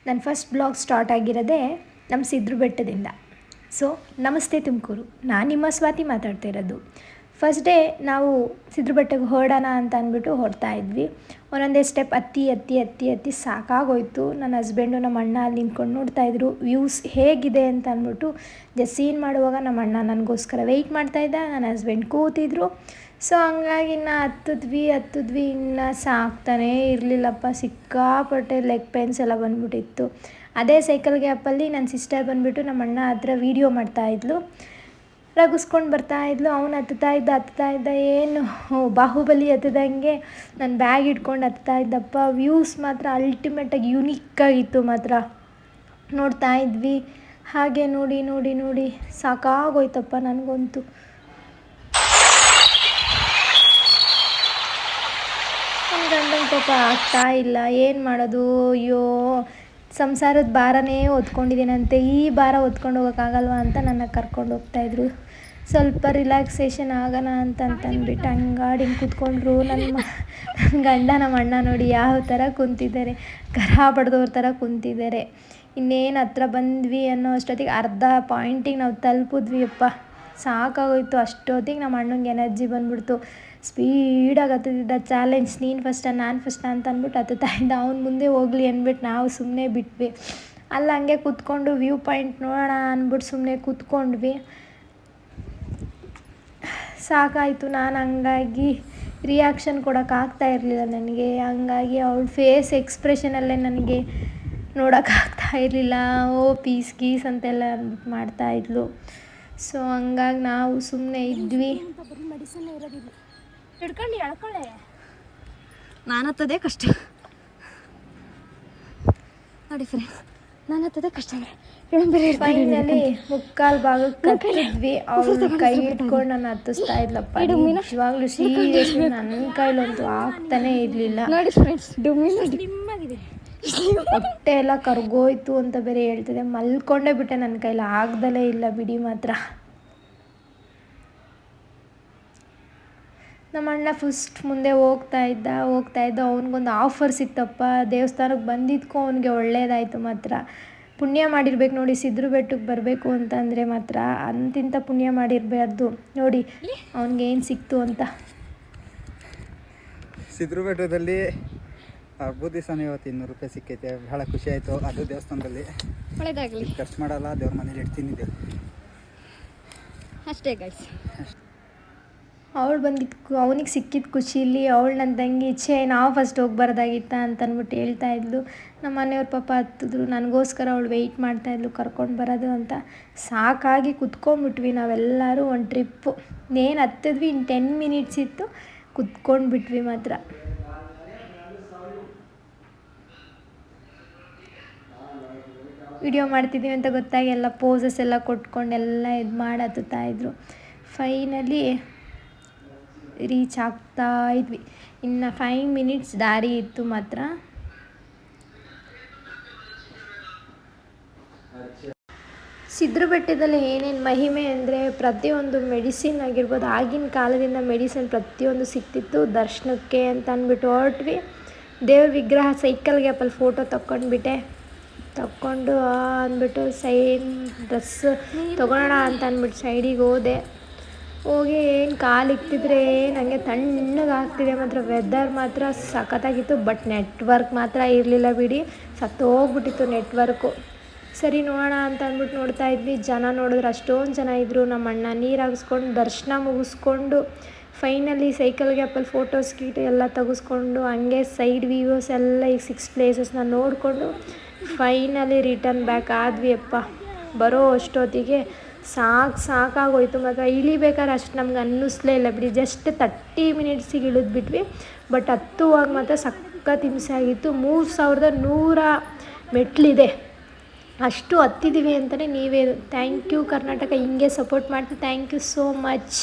ನನ್ನ first blog start ಆಗಿರೋದೇ ನಮ್ಮ ಸಿದ್ರ ಬೆಟ್ಟದಿಂದ. ಸೊ ನಮಸ್ತೆ ತುಮಕೂರು, ನಾನು ನಿಮ್ಮ ಸ್ವಾತಿ ಮಾತಾಡ್ತಾ ಇರೋದು. ಫಸ್ಟ್ ಡೇ ನಾವು ಸಿದ್ರ ಬೆಟ್ಟಕ್ಕೆ ಹೊರಡೋಣ ಅಂತ ಅಂದ್ಬಿಟ್ಟು ಹೊರಡ್ತಾ ಇದ್ವಿ. ಒಂದೊಂದೇ ಸ್ಟೆಪ್ ಹತ್ತಿ ಸಾಕಾಗೋಯ್ತು. ನನ್ನ ಹಸ್ಬೆಂಡು ನಮ್ಮ ಅಣ್ಣ ಅಲ್ಲಿ ನಿಂತ್ಕೊಂಡು ನೋಡ್ತಾಯಿದ್ರು ವ್ಯೂಸ್ ಹೇಗಿದೆ ಅಂತ ಅಂದ್ಬಿಟ್ಟು. ಜಸ್ಟ್ ಸೀನ್ ಮಾಡುವಾಗ ನಮ್ಮ ಅಣ್ಣ ನನಗೋಸ್ಕರ ವೆಯ್ಟ್ ಮಾಡ್ತಾಯಿದ್ದ, ನನ್ನ ಹಸ್ಬೆಂಡ್ ಕೂತಿದ್ರು. ಸೊ ಹಂಗಾಗಿ ಇನ್ನು ಹತ್ತಿದ್ವಿ ಇನ್ನು ಸಾಕ್ತಾನೇ ಇರಲಿಲ್ಲಪ್ಪ. ಸಿಕ್ಕಾಪಟ್ಟೆ ಲೆಗ್ ಪೇನ್ಸ್ ಎಲ್ಲ ಬಂದ್ಬಿಟ್ಟಿತ್ತು. ಅದೇ ಸೈಕಲ್ ಗ್ಯಾಪಲ್ಲಿ ನನ್ನ ಸಿಸ್ಟರ್ ಬಂದುಬಿಟ್ಟು ನಮ್ಮ ಅಣ್ಣ ಹತ್ರ ವೀಡಿಯೋ ಮಾಡ್ತಾಯಿದ್ಲು, ರಗಿಸ್ಕೊಂಡು ಬರ್ತಾಯಿದ್ಲು. ಅವನು ಹತ್ತುತ್ತಾ ಇದ್ದ ಏನು ಬಾಹುಬಲಿ ಹತ್ತದಂಗೆ ನಾನು ಬ್ಯಾಗ್ ಇಟ್ಕೊಂಡು ಹತ್ತಾ ಇದ್ದಪ್ಪ. ವ್ಯೂಸ್ ಮಾತ್ರ ಅಲ್ಟಿಮೇಟಾಗಿ ಯುನೀಕಾಗಿತ್ತು ಮಾತ್ರ. ನೋಡ್ತಾ ಇದ್ವಿ ಹಾಗೆ ನೋಡಿ ಸಾಕಾಗೋಯ್ತಪ್ಪ ನನಗಂತೂ. ನನ್ನ ಗಂಡನ ಪಾಪ ಆಗ್ತಾ ಇಲ್ಲ, ಏನು ಮಾಡೋದು. ಅಯ್ಯೋ ಸಂಸಾರದ ಭಾರನೇ ಹೊತ್ಕೊಂಡಿದ್ದೀನಂತೆ, ಈ ಭಾರ ಹೊತ್ಕೊಂಡು ಹೋಗೋಕ್ಕಾಗಲ್ವ ಅಂತ ನನ್ನ ಕರ್ಕೊಂಡು ಹೋಗ್ತಾಯಿದ್ರು. ಸ್ವಲ್ಪ ರಿಲ್ಯಾಕ್ಸೇಷನ್ ಆಗೋಣ ಅಂತಂದ್ಬಿಟ್ಟು ಹಿಂಗೆ ಕೂತ್ಕೊಂಡ್ರು. ನನ್ನ ಗಂಡ ನಮ್ಮ ಅಣ್ಣ ನೋಡಿ ಯಾವ ಥರ ಕುಂತಿದ್ದಾರೆ, ಕರ ಬಡ್ದವ್ರ ಥರ ಕುಂತಿದ್ದಾರೆ. ಇನ್ನೇನು ಹತ್ರ ಬಂದ್ವಿ ಅನ್ನೋ ಅಷ್ಟೊತ್ತಿಗೆ ಅರ್ಧ ಪಾಯಿಂಟಿಗೆ ನಾವು ತಲುಪಿದ್ವಿ ಅಪ್ಪ. ಸಾಕಾಗೋಯ್ತು. ಅಷ್ಟೊತ್ತಿಗೆ ನಮ್ಮ ಅಣ್ಣಂಗೆ ಎನರ್ಜಿ ಬಂದ್ಬಿಡ್ತು. ಸ್ಪೀಡಾಗಿ ಹತ್ತಿದ್ದ. ಚಾಲೆಂಜ್, ನೀನು ಫಸ್ಟಾ ನಾನು ಫಸ್ಟಾ ಅಂತ ಅಂದ್ಬಿಟ್ಟು ಹತ್ತುತ್ತಾ ಇದ್ದ. ಅವ್ನು ಮುಂದೆ ಹೋಗಲಿ ಅಂದ್ಬಿಟ್ಟು ನಾವು ಸುಮ್ಮನೆ ಬಿಟ್ವಿ. ಅಲ್ಲ ಹಂಗೆ ಕೂತ್ಕೊಂಡು ವ್ಯೂ ಪಾಯಿಂಟ್ ನೋಡೋಣ ಅಂದ್ಬಿಟ್ಟು ಸುಮ್ಮನೆ ಕೂತ್ಕೊಂಡ್ವಿ. ಸಾಕಾಯಿತು. ನಾನು ಹಂಗಾಗಿ ರಿಯಾಕ್ಷನ್ ಕೊಡೋಕ್ಕಾಗ್ತಾ ಇರಲಿಲ್ಲ ನನಗೆ. ಹಂಗಾಗಿ ಅವಳ ಫೇಸ್ ಎಕ್ಸ್ಪ್ರೆಷನಲ್ಲೇ ನನಗೆ ನೋಡೋಕ್ಕಾಗ್ತಾ ಇರಲಿಲ್ಲ. ಪೀಸ್ ಗೀಸ್ ಅಂತೆಲ್ಲ ಅಂದ್ಬಿಟ್ಟು ಮಾಡ್ತಾಯಿದ್ಲು. ಸೊ ಹಂಗಾಗಿ ನಾವು ಸುಮ್ಮನೆ ಇದ್ವಿ. ಹಿಡ್ಕೊಂಡು ಎಳ್ಕೊಳ್ಳೆ, ನಾನು ಹತ್ತೋದೇ ಕಷ್ಟ ನೋಡಿ ಫ್ರೆಂಡ್ಸ್, ನಾನು ಹತ್ತೋದೇ ಕಷ್ಟ. ಫೈನಲಿ ಮುಕ್ಕಾಲು ಭಾಗಕ್ಕೆ ಹತ್ತಿದ್ವಿ. ಅವ್ರ ಕೈ ಇಟ್ಕೊಂಡು ನಾನು ಹತ್ತಿಸ್ತಾ ಇದ್ಲಪ್ಪ. ನಿಜವಾಗ್ಲೂ ಸೀರಿಯಸ್ಲಿ ನನ್ನ ಕೈಲಂತೂ ಆಗ್ತಾನೆ ಇರಲಿಲ್ಲ ನೋಡಿ ಫ್ರೆಂಡ್ಸ್. ನಿಮ್ಮಾಗಿದೆ, ಹೊಟ್ಟೆ ಎಲ್ಲ ಕರ್ಗೋಯ್ತು ಅಂತ ಬೇರೆ ಹೇಳ್ತಿದೆ. ಮಲ್ಕೊಂಡೇ ಬಿಟ್ಟೆ, ನನ್ನ ಕೈಲಿ ಆಗ್ದಲೇ ಇಲ್ಲ ಬಿಡಿ ಮಾತ್ರ. ನಮ್ಮ ಅಣ್ಣ ಫಸ್ಟ್ ಮುಂದೆ ಹೋಗ್ತಾ ಇದ್ದ. ಅವ್ನಿಗೊಂದು ಆಫರ್ ಸಿಕ್ತಪ್ಪ. ದೇವಸ್ಥಾನಕ್ಕೆ ಬಂದಿದ್ದಕ್ಕೂ ಅವನಿಗೆ ಒಳ್ಳೇದಾಯಿತು ಮಾತ್ರ. ಪುಣ್ಯ ಮಾಡಿರ್ಬೇಕು ನೋಡಿ, ಸಿದ್ರ ಬೆಟ್ಟಕ್ಕೆ ಬರಬೇಕು ಅಂತಂದರೆ ಮಾತ್ರ. ಅಂತಿಂಥ ಪುಣ್ಯ ಮಾಡಿರಬಾರ್ದು ನೋಡಿ ಅವ್ನಿಗೆ ಏನು ಸಿಕ್ತು ಅಂತ. ಸಿದ್ರ ಬೆಟ್ಟದಲ್ಲಿ ಹಬ್ಬದ ದಿವಸನೇ ಇವತ್ತು 200 ರೂಪಾಯಿ ಸಿಕ್ಕೈತೆ. ಭಾಳ ಖುಷಿ ಆಯಿತು. ಅದು ದೇವಸ್ಥಾನದಲ್ಲಿ ಒಳ್ಳೇದಾಗಲಿ. ಖರ್ಚು ಮಾಡಲ್ಲ, ದೇವ್ರ ಮನೇಲಿ ಇಡ್ತೀನಿದ್ದೆವು ಅಷ್ಟೇ ಗೈಸ್. ಅವಳು ಬಂದಿದ್ದು ಅವನಿಗೆ ಸಿಕ್ಕಿದ ಖುಷಿಲಿ ಅವಳು ನನ್ನ ತಂಗಿ ನಾವು ಫಸ್ಟ್ ಹೋಗ್ಬಾರ್ದಾಗಿತ್ತ ಅಂತ ಅಂದ್ಬಿಟ್ಟು ಹೇಳ್ತಾ ಇದ್ಲು. ನಮ್ಮ ಮನೆಯವ್ರ ಪಾಪ ಹತ್ತಿದ್ರು, ನನಗೋಸ್ಕರ ಅವಳು ವೆಯ್ಟ್ ಮಾಡ್ತಾಯಿದ್ಲು ಕರ್ಕೊಂಡು ಬರೋದು ಅಂತ. ಸಾಕಾಗಿ ಕುತ್ಕೊಂಡ್ಬಿಟ್ವಿ ನಾವೆಲ್ಲರೂ. ಒಂದು ಟ್ರಿಪ್ಪು ನೇನು ಹತ್ತಿದ್ವಿ, ಇನ್ನು 10 ಮಿನಿಟ್ಸ್ ಇತ್ತು, ಕುತ್ಕೊಂಡ್ಬಿಟ್ವಿ ಮಾತ್ರ. ವಿಡಿಯೋ ಮಾಡ್ತಿದ್ದೀವಿ ಅಂತ ಗೊತ್ತಾಗಿ ಎಲ್ಲ ಪೋಸಸ್ ಎಲ್ಲ ಕೊಟ್ಕೊಂಡು ಎಲ್ಲ ಇದು ಮಾಡಿ ಹತ್ತುತ್ತಾಯಿದ್ರು. ಫೈನಲಿ ರೀಚ್ ಆಗ್ತಾ ಇದ್ವಿ. ಇನ್ನು 5 ಮಿನಿಟ್ಸ್ ದಾರಿ ಇತ್ತು ಮಾತ್ರ. ಸಿದ್ರ ಬೆಟ್ಟದಲ್ಲಿ ಏನೇನು ಮಹಿಮೆ ಅಂದರೆ ಪ್ರತಿಯೊಂದು ಮೆಡಿಸಿನ್ ಆಗಿರ್ಬೋದು, ಆಗಿನ ಕಾಲದಿಂದ ಮೆಡಿಸಿನ್ ಪ್ರತಿಯೊಂದು ಸಿಗ್ತಿತ್ತು ದರ್ಶನಕ್ಕೆ ಅಂತ ಅಂದ್ಬಿಟ್ಟು ಹೊರಟ್ವಿ. ದೇವ್ರ ವಿಗ್ರಹ ಸೈಕಲ್ ಗ್ಯಾಪಲ್ಲಿ ಫೋಟೋ ತಕ್ಕೊಂಡು ಅಂದ್ಬಿಟ್ಟು ಡ್ರೆಸ್ ತೊಗೊಳೋಣ ಅಂತ ಅಂದ್ಬಿಟ್ಟು ಸೈಡಿಗೆ ಹೋಗಿ ಏನು ಕಾಲಿಕ್ತಿದ್ರೆ ನನಗೆ ತಣ್ಣಗಾಗ್ತಿದೆ ಮಾತ್ರ. ವೆದರ್ ಮಾತ್ರ ಸಖತ್ತಾಗಿತ್ತು. ಬಟ್ ನೆಟ್ವರ್ಕ್ ಮಾತ್ರ ಇರಲಿಲ್ಲ ಬಿಡಿ, ಸತ್ತೋಗ್ಬಿಟ್ಟಿತ್ತು ನೆಟ್ವರ್ಕು. ಸರಿ ನೋಡೋಣ ಅಂತ ಅಂದ್ಬಿಟ್ಟು ನೋಡ್ತಾ ಇದ್ವಿ. ಜನ ನೋಡಿದ್ರೆ ಅಷ್ಟೊಂದು ಜನ ಇದ್ದರು. ನಮ್ಮ ಅಣ್ಣ ನೀರು ಹಾಕಿಸ್ಕೊಂಡು ದರ್ಶನ ಮುಗಿಸ್ಕೊಂಡು ಫೈನಲಿ ಸೈಕಲ್ ಗ್ಯಾಪಲ್ಲಿ ಫೋಟೋಸ್ ಎಲ್ಲ ತೆಗೆಸ್ಕೊಂಡು ಹಂಗೆ ಸೈಡ್ ವ್ಯೂಸ್ ಎಲ್ಲ ಈ 6 ಪ್ಲೇಸಸ್ನ ನೋಡಿಕೊಂಡು ಫೈನಲಿ ರಿಟರ್ನ್ ಬ್ಯಾಕ್ ಆದ್ವಿ ಅಪ್ಪ. ಬರೋ ಅಷ್ಟೊತ್ತಿಗೆ ಸಾಕಾಗೋಯ್ತು ಮಾತ್ರ. ಇಳಿಬೇಕಾದ್ರೆ ಅಷ್ಟು ನಮ್ಗೆ ಅನ್ನಿಸ್ಲೇ ಇಲ್ಲ ಬಿಡಿ. ಜಸ್ಟ್ 30 ಮಿನಿಟ್ಸಿಗೆ ಇಳಿದ್ಬಿಟ್ವಿ. ಬಟ್ ಹತ್ತುವಾಗ ಮಾತ್ರ ಸಖತ್ ಹಿಂಸೆ ಆಗಿತ್ತು. 3100 ಮೆಟ್ಲಿದೆ. ಅಷ್ಟು ಹತ್ತಿದ್ದೀವಿ ಅಂತಲೇ ನೀವೇ. ಥ್ಯಾಂಕ್ ಯು ಕರ್ನಾಟಕ, ಹಿಂಗೆ ಸಪೋರ್ಟ್ ಮಾಡ್ತೀವಿ. Thank you so much.